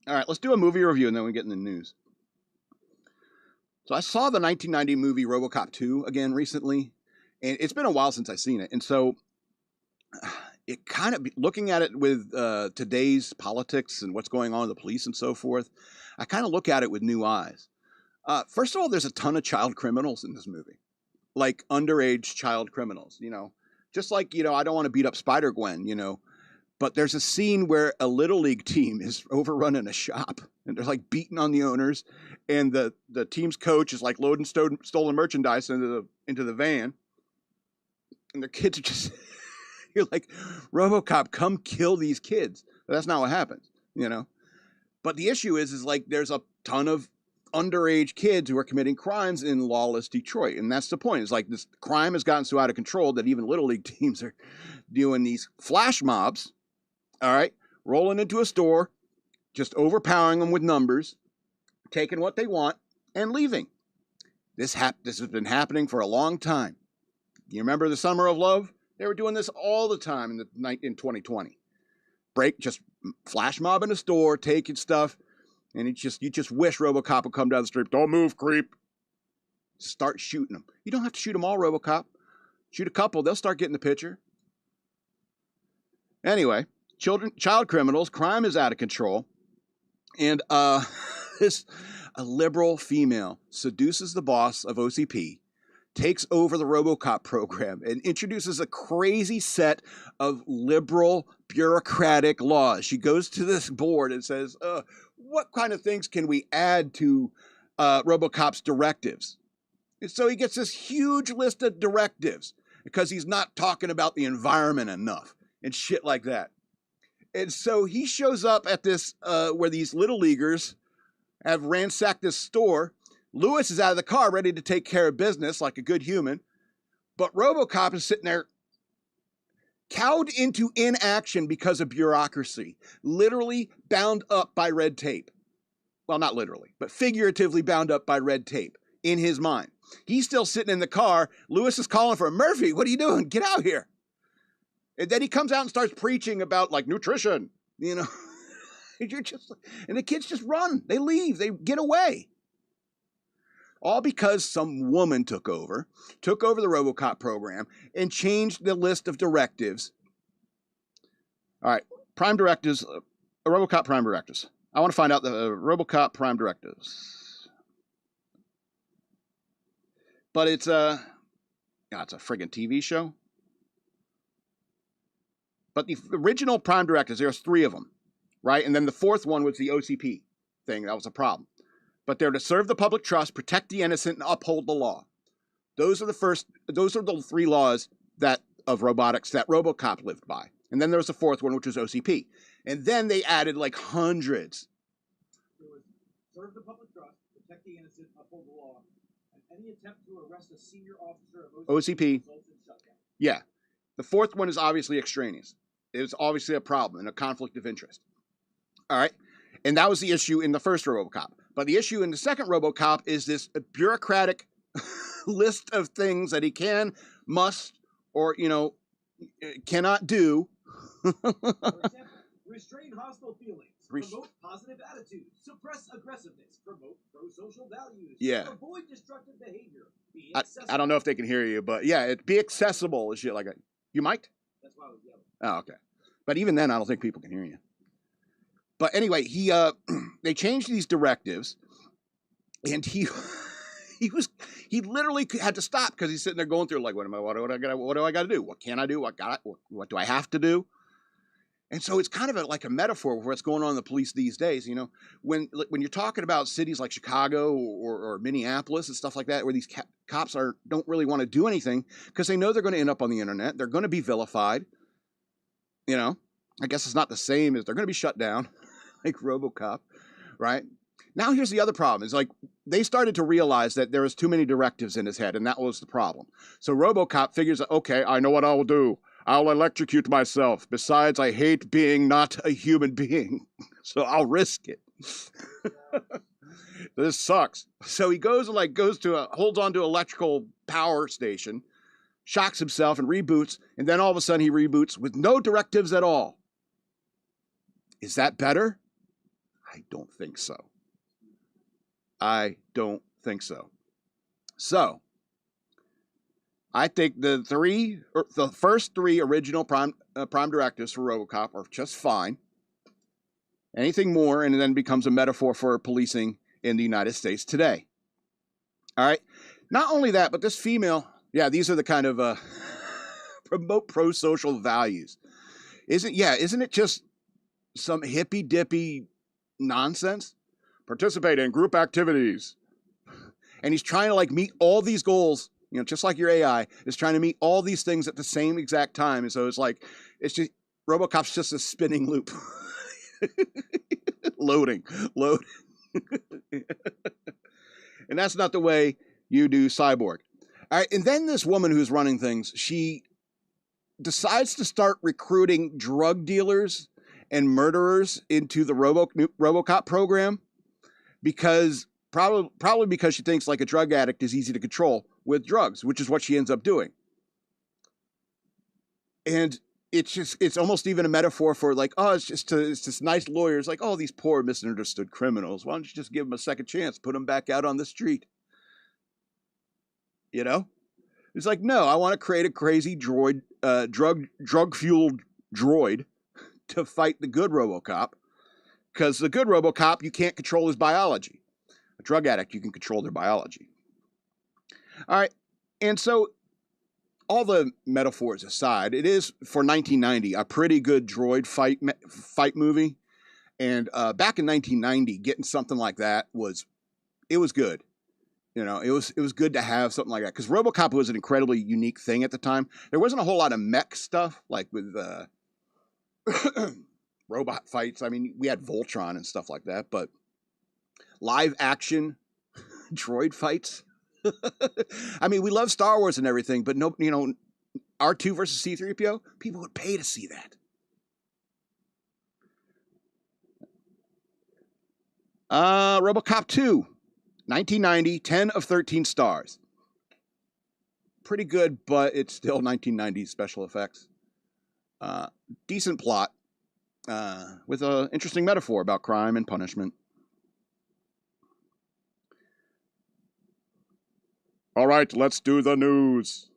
All right, let's do a movie review and then we get in the news. So I saw the 1990 movie Robocop 2 again recently, and it's been a while since I've seen it. And so it kind of, looking at it with today's politics and what's going on with the police and so forth, I kind of look at it with new eyes. First of all, there's a ton of child criminals in this movie, like underage child criminals, you know, just like, you know, I don't want to beat up Spider-Gwen, you know, but there's a scene where a Little League team is overrunning a shop and they're like beating on the owners, and the team's coach is like loading stolen merchandise into the van, and their kids are just, you're like, Robocop, come kill these kids. But that's not what happens, you know. But the issue is like there's a ton of underage kids who are committing crimes in lawless Detroit, and that's the point. It's like this crime has gotten so out of control that even Little League teams are doing these flash mobs. All right, rolling into a store, just overpowering them with numbers, taking what they want, and leaving. This has been happening for a long time. You remember the Summer of Love? They were doing this all the time in 2020. Just flash mob in a store, taking stuff, and you just wish Robocop would come down the street. Don't move, creep. Start shooting them. You don't have to shoot them all, Robocop. Shoot a couple, they'll start getting the picture. Anyway. Child criminals, crime is out of control, and a liberal female seduces the boss of OCP, takes over the Robocop program, and introduces a crazy set of liberal bureaucratic laws. She goes to this board and says, what kind of things can we add to Robocop's directives? And so he gets this huge list of directives because he's not talking about the environment enough and shit like that. And so he shows up at this, where these little leaguers have ransacked this store. Lewis is out of the car ready to take care of business like a good human. But Robocop is sitting there cowed into inaction because of bureaucracy, literally bound up by red tape. Well, not literally, but figuratively bound up by red tape in his mind. He's still sitting in the car. Lewis is calling for him. Murphy, what are you doing? Get out here. And then he comes out and starts preaching about like nutrition, you know, and the kids just run, they leave, they get away. All because some woman took over the Robocop program and changed the list of directives. All right, prime directives, Robocop prime directives. I want to find out the Robocop prime directives. But it's a friggin' TV show. But the original prime directives, there's 3 of them, right? And then the 4th one was the OCP thing. That was a problem. But they're to serve the public trust, protect the innocent, and uphold the law. Those are the 3 laws of robotics that Robocop lived by. And then there was a 4th one, which was OCP. And then they added like hundreds. It was serve the public trust, protect the innocent, uphold the law, and any attempt to arrest a senior officer of OCP results in shutdown. Yeah. The 4th one is obviously extraneous. It's obviously a problem and a conflict of interest. All right. And that was the issue in the first Robocop. But the issue in the second Robocop is this bureaucratic list of things that he can, must, or, you know, cannot do. For example, restrain hostile feelings, promote positive attitudes, suppress aggressiveness, promote pro-social values, avoid destructive behavior, be accessible. I don't know if they can hear you, but yeah, be accessible and shit like that. You might? That's why I was yelling. Oh, okay. But even then, I don't think people can hear you. But anyway, they changed these directives, and he literally had to stop because he's sitting there going through like, what do I got to do? What can I do? What do I have to do? And so it's kind of like a metaphor for what's going on in the police these days. You know, when you're talking about cities like Chicago or Minneapolis and stuff like that, where these cops don't really want to do anything because they know they're going to end up on the internet. They're going to be vilified. You know, I guess it's not the same as they're going to be shut down like Robocop, right? Now here's the other problem. It's like they started to realize that there was too many directives in his head, and that was the problem. So Robocop figures, okay, I know what I will do. I'll electrocute myself. Besides, I hate being not a human being, so I'll risk it. This sucks. So he goes and holds on to an electrical power station, shocks himself and reboots, and then all of a sudden he reboots with no directives at all. Is that better? I don't think so. I don't think so. So, I think the first three original prime directives for RoboCop are just fine. Anything more, and it then becomes a metaphor for policing in the United States today. All right. Not only that, but this female, yeah, these are the kind of promote pro-social values. Isn't it just some hippy-dippy nonsense? Participate in group activities. And he's trying to like meet all these goals, you know, just like your AI is trying to meet all these things at the same exact time. And so it's just RoboCop's just a spinning loop. Loading. And that's not the way you do Cyborg. All right, and then this woman who's running things, she decides to start recruiting drug dealers and murderers into the RoboCop program because probably because she thinks like a drug addict is easy to control with drugs, which is what she ends up doing. And it's almost even a metaphor for like, oh, it's just nice lawyers like, oh, these poor misunderstood criminals. Why don't you just give them a second chance, put them back out on the street? You know, it's like, no, I want to create a crazy droid, drug fueled droid to fight the good RoboCop, because the good RoboCop, you can't control his biology. A drug addict, you can control their biology. All right, and so all the metaphors aside, it is for 1990 a pretty good droid fight movie, and back in 1990, getting something like that was good. You know, it was good to have something like that because RoboCop was an incredibly unique thing at the time. There wasn't a whole lot of mech stuff like with robot fights. I mean, we had Voltron and stuff like that, but live action droid fights. I mean, we love Star Wars and everything, but no, you know, R2 versus C-3PO, people would pay to see that. RoboCop 2. 1990, 10 of 13 stars. Pretty good, but it's still 1990s special effects. Decent plot, with an interesting metaphor about crime and punishment. All right, let's do the news.